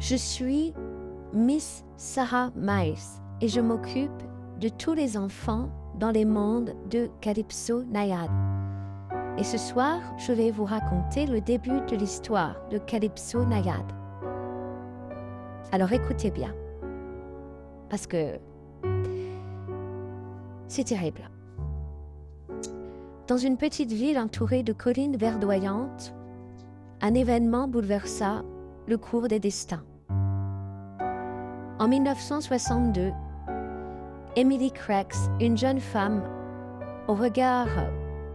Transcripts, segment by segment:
Je suis Miss Sarah Miles et je m'occupe de tous les enfants dans les mondes de Calypso Nayade. Et ce soir, je vais vous raconter le début de l'histoire de Calypso Nayade. Alors écoutez bien, parce que c'est terrible. Dans une petite ville entourée de collines verdoyantes, un événement bouleversa le cours des destins. En 1962, Emily Cracks, une jeune femme au regard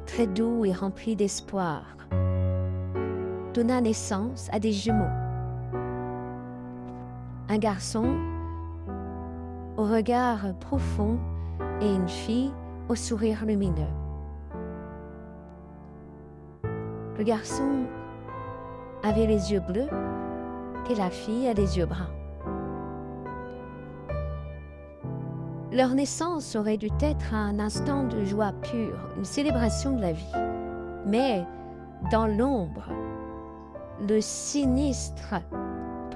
très doux et rempli d'espoir, donna naissance à des jumeaux. Un garçon au regard profond et une fille au sourire lumineux. Le garçon avait les yeux bleus et la fille a les yeux bruns. Leur naissance aurait dû être un instant de joie pure, une célébration de la vie. Mais dans l'ombre, le sinistre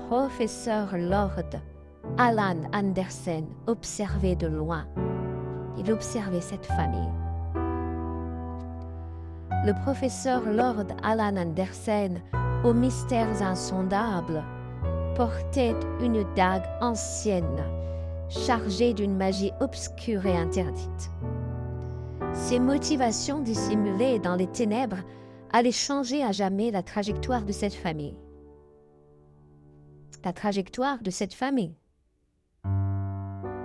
professeur Lord Alan Andersen observait de loin. Il observait cette famille. Le professeur Lord Alan Andersen, aux mystères insondables, portait une dague ancienne, chargée d'une magie obscure et interdite. Ses motivations dissimulées dans les ténèbres allaient changer à jamais la trajectoire de cette famille. La trajectoire de cette famille.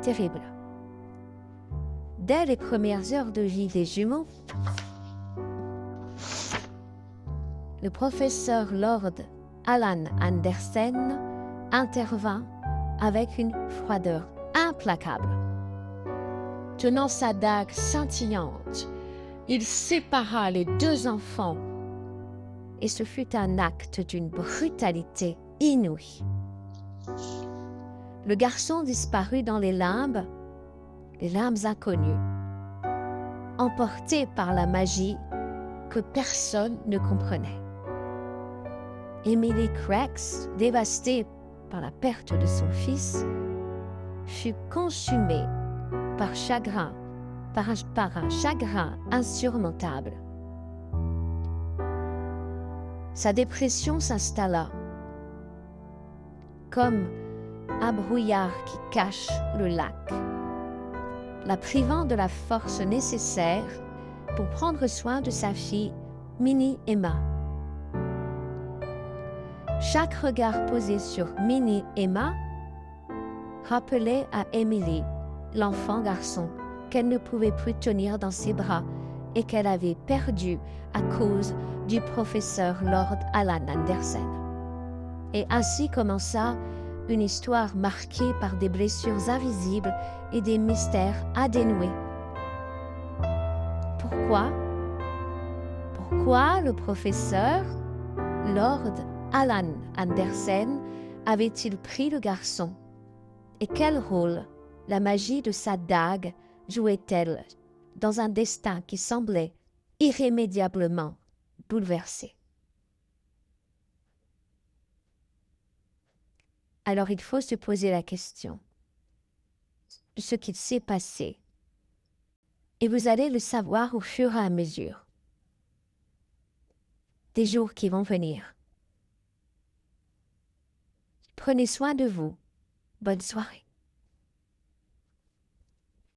Terrible. Dès les premières heures de vie des jumeaux, le professeur Lord Alan Andersen intervint avec une froideur implacable. Tenant sa dague scintillante, il sépara les deux enfants et ce fut un acte d'une brutalité inouïe. Le garçon disparut dans les limbes inconnues, emporté par la magie que personne ne comprenait. Emily Cracks, dévastée par la perte de son fils, fut consumée par un chagrin insurmontable. Sa dépression s'installa comme un brouillard qui cache le lac, la privant de la force nécessaire pour prendre soin de sa fille Minnie Emma. Chaque regard posé sur Minnie Emma rappelait à Emily, l'enfant garçon, qu'elle ne pouvait plus tenir dans ses bras et qu'elle avait perdu à cause du professeur Lord Alan Andersen. Et ainsi commença une histoire marquée par des blessures invisibles et des mystères à dénouer. Pourquoi le professeur Lord Alan Andersen avait-il pris le garçon? Et quel rôle la magie de sa dague jouait-elle dans un destin qui semblait irrémédiablement bouleversé? Alors il faut se poser la question de ce qu'il s'est passé. Et vous allez le savoir au fur et à mesure des jours qui vont venir. Prenez soin de vous. Bonne soirée.